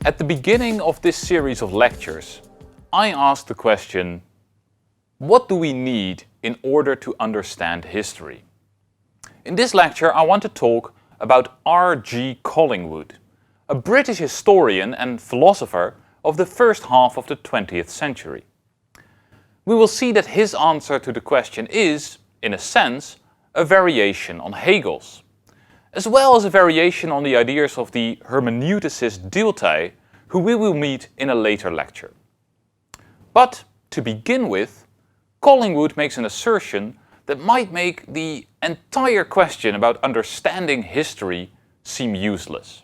At the beginning of this series of lectures, I asked the question, what do we need in order to understand history? In this lecture I want to talk about R.G. Collingwood, a British historian and philosopher of the first half of the 20th century. We will see that his answer to the question is, in a sense, a variation on Hegel's, as well as a variation on the ideas of the hermeneuticist Dilthey, who we will meet in a later lecture. But, to begin with, Collingwood makes an assertion that might make the entire question about understanding history seem useless.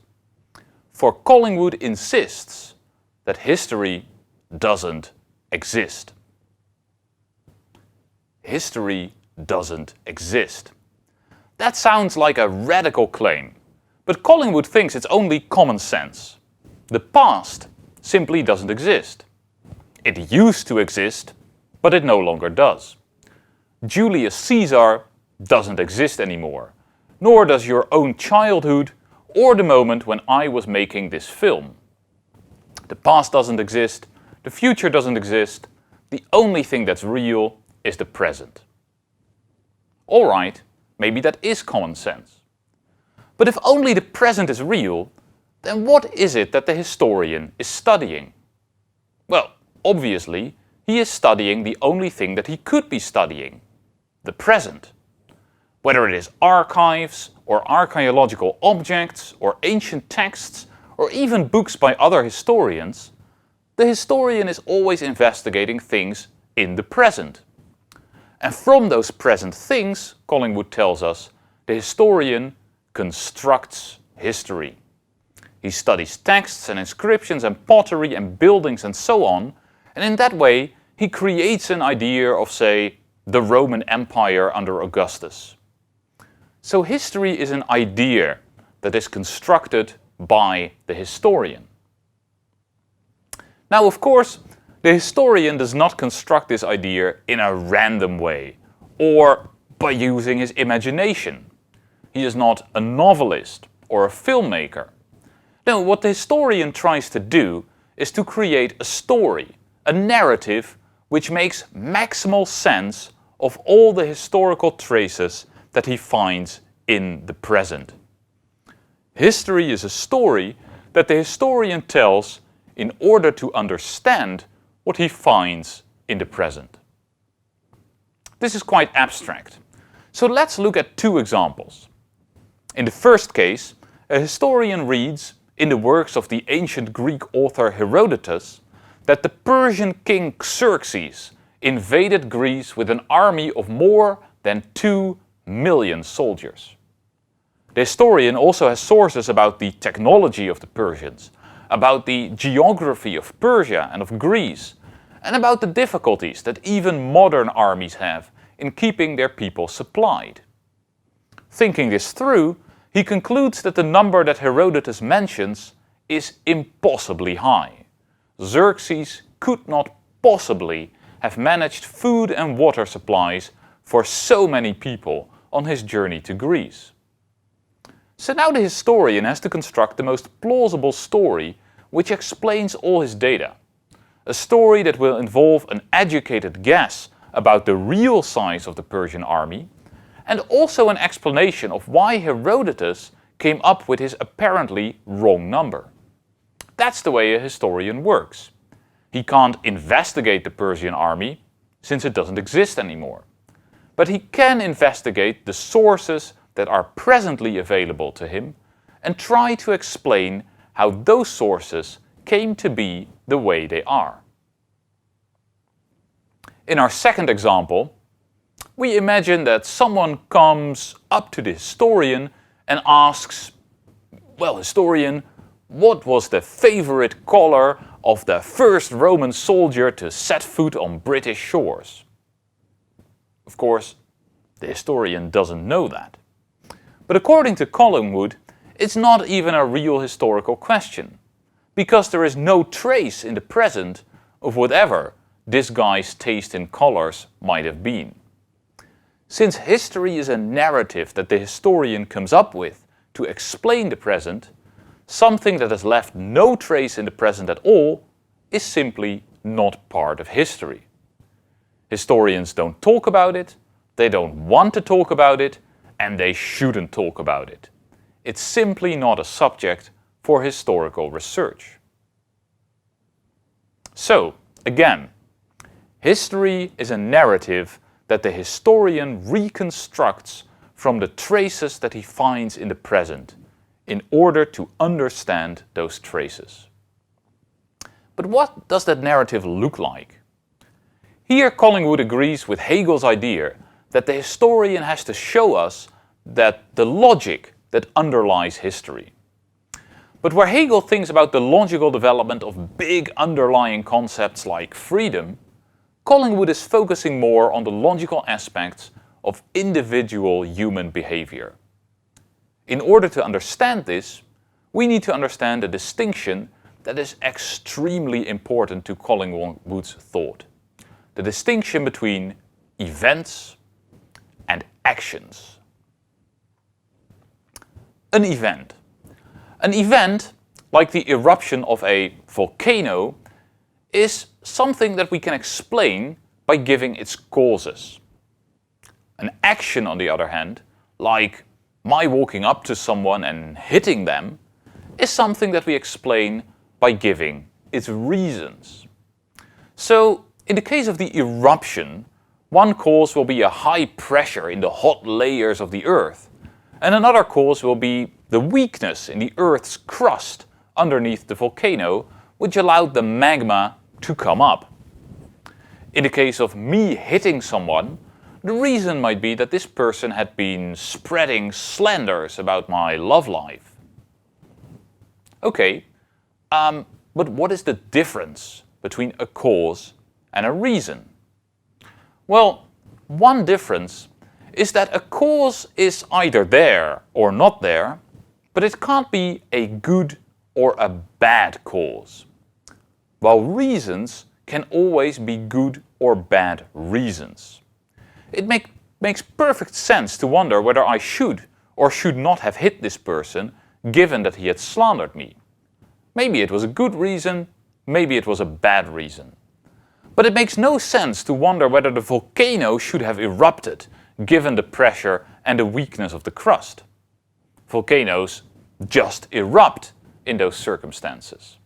For Collingwood insists that history doesn't exist. History doesn't exist. That sounds like a radical claim, but Collingwood thinks it's only common sense. The past simply doesn't exist. It used to exist, but it no longer does. Julius Caesar doesn't exist anymore, nor does your own childhood or the moment when I was making this film. The past doesn't exist, the future doesn't exist, the only thing that's real is the present. Alright, maybe that is common sense. But if only the present is real, then what is it that the historian is studying? Well, obviously, he is studying the only thing that he could be studying, the present. Whether it is archives, or archaeological objects, or ancient texts, or even books by other historians, the historian is always investigating things in the present. And from those present things, Collingwood tells us, the historian constructs history. He studies texts and inscriptions and pottery and buildings and so on, and in that way he creates an idea of, say, the Roman Empire under Augustus. So history is an idea that is constructed by the historian. Now, of course, the historian does not construct this idea in a random way or by using his imagination. He is not a novelist or a filmmaker. No, what the historian tries to do is to create a story, a narrative which makes maximal sense of all the historical traces that he finds in the present. History is a story that the historian tells in order to understand what he finds in the present. This is quite abstract, so let's look at two examples. In the first case, a historian reads in the works of the ancient Greek author Herodotus that the Persian king Xerxes invaded Greece with an army of more than 2 million soldiers. The historian also has sources about the technology of the Persians, about the geography of Persia and of Greece, and about the difficulties that even modern armies have in keeping their people supplied. Thinking this through, he concludes that the number that Herodotus mentions is impossibly high. Xerxes could not possibly have managed food and water supplies for so many people on his journey to Greece. So now the historian has to construct the most plausible story which explains all his data. A story that will involve an educated guess about the real size of the Persian army, and also an explanation of why Herodotus came up with his apparently wrong number. That's the way a historian works. He can't investigate the Persian army, since it doesn't exist anymore. But he can investigate the sources that are presently available to him and try to explain how those sources came to be the way they are. In our second example, we imagine that someone comes up to the historian and asks, well, historian, what was the favorite color of the first Roman soldier to set foot on British shores? Of course, the historian doesn't know that. But according to Collingwood, it's not even a real historical question, because there is no trace in the present of whatever this guy's taste in colors might have been. Since history is a narrative that the historian comes up with to explain the present, something that has left no trace in the present at all is simply not part of history. Historians don't talk about it, they don't want to talk about it, and they shouldn't talk about it. It's simply not a subject for historical research. So, again, history is a narrative that the historian reconstructs from the traces that he finds in the present in order to understand those traces. But what does that narrative look like? Here Collingwood agrees with Hegel's idea that the historian has to show us that the logic that underlies history. But where Hegel thinks about the logical development of big underlying concepts like freedom, Collingwood is focusing more on the logical aspects of individual human behavior. In order to understand this, we need to understand a distinction that is extremely important to Collingwood's thought. The distinction between events and actions. An event. An event, like the eruption of a volcano, is something that we can explain by giving its causes. An action, on the other hand, like my walking up to someone and hitting them, is something that we explain by giving its reasons. So, in the case of the eruption, one cause will be a high pressure in the hot layers of the earth, and another cause will be the weakness in the earth's crust underneath the volcano, which allowed the magma to come up. In the case of me hitting someone, the reason might be that this person had been spreading slanders about my love life. Okay, but what is the difference between a cause and a reason? Well, one difference is that a cause is either there or not there, but it can't be a good or a bad cause, while reasons can always be good or bad reasons. It makes perfect sense to wonder whether I should or should not have hit this person, given that he had slandered me. Maybe it was a good reason, maybe it was a bad reason. But it makes no sense to wonder whether the volcano should have erupted, given the pressure and the weakness of the crust. Volcanoes just erupt in those circumstances.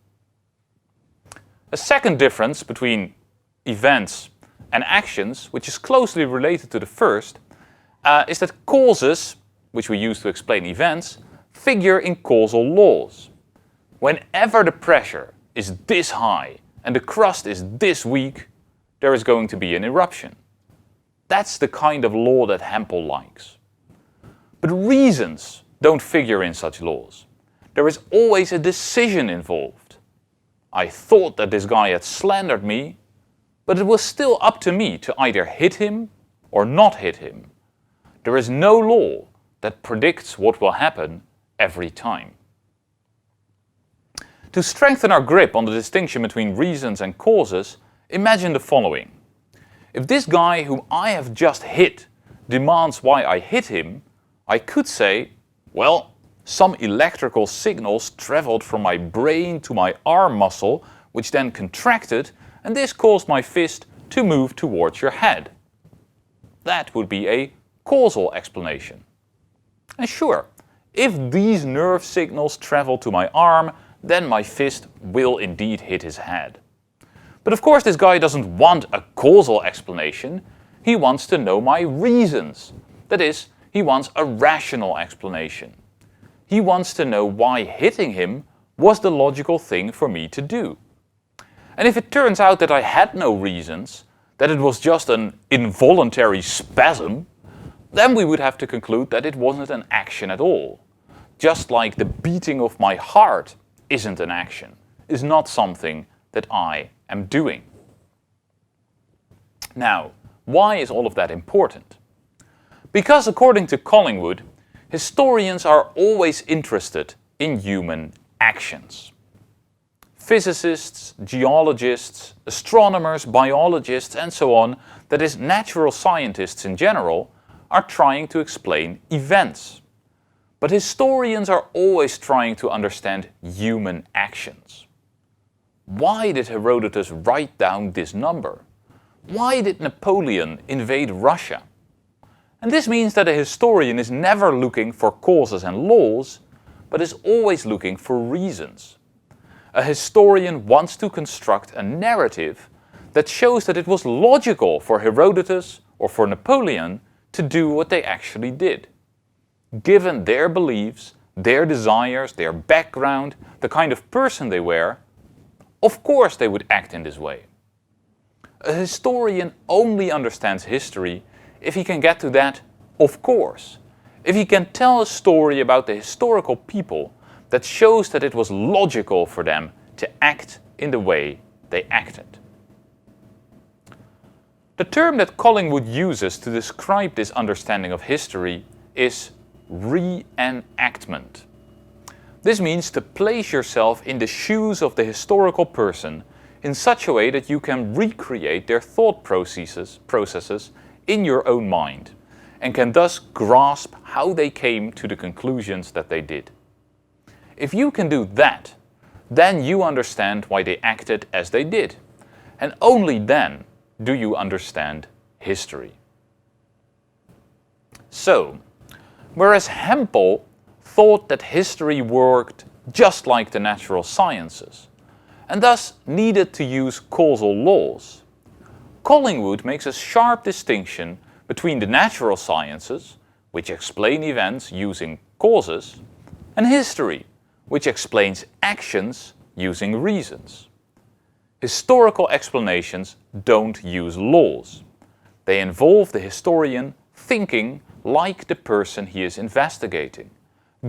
A second difference between events and actions, which is closely related to the first, is that causes, which we use to explain events, figure in causal laws. Whenever the pressure is this high and the crust is this weak, there is going to be an eruption. That's the kind of law that Hempel likes. But reasons don't figure in such laws. There is always a decision involved. I thought that this guy had slandered me, but it was still up to me to either hit him or not hit him. There is no law that predicts what will happen every time. To strengthen our grip on the distinction between reasons and causes, imagine the following. If this guy whom I have just hit demands why I hit him, I could say, well, some electrical signals traveled from my brain to my arm muscle, which then contracted, and this caused my fist to move towards your head. That would be a causal explanation. And sure, if these nerve signals travel to my arm, then my fist will indeed hit his head. But of course this guy doesn't want a causal explanation, he wants to know my reasons. That is, he wants a rational explanation. He wants to know why hitting him was the logical thing for me to do. And if it turns out that I had no reasons, that it was just an involuntary spasm, then we would have to conclude that it wasn't an action at all. Just like the beating of my heart isn't an action, is not something that I am doing. Now, why is all of that important? Because according to Collingwood, historians are always interested in human actions. Physicists, geologists, astronomers, biologists, and so on, that is, natural scientists in general, are trying to explain events. But historians are always trying to understand human actions. Why did Herodotus write down this number? Why did Napoleon invade Russia? And this means that a historian is never looking for causes and laws, but is always looking for reasons. A historian wants to construct a narrative that shows that it was logical for Herodotus or for Napoleon to do what they actually did. Given their beliefs, their desires, their background, the kind of person they were, of course they would act in this way. A historian only understands history if he can get to that of course. If he can tell a story about the historical people that shows that it was logical for them to act in the way they acted. The term that Collingwood uses to describe this understanding of history is re-enactment. This means to place yourself in the shoes of the historical person in such a way that you can recreate their thought processes in your own mind, and can thus grasp how they came to the conclusions that they did. If you can do that, then you understand why they acted as they did, and only then do you understand history. So, whereas Hempel thought that history worked just like the natural sciences, and thus needed to use causal laws, Collingwood makes a sharp distinction between the natural sciences, which explain events using causes, and history, which explains actions using reasons. Historical explanations don't use laws. They involve the historian thinking like the person he is investigating,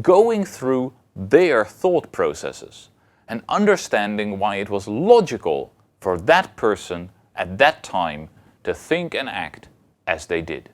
going through their thought processes and understanding why it was logical for that person at that time to think and act as they did.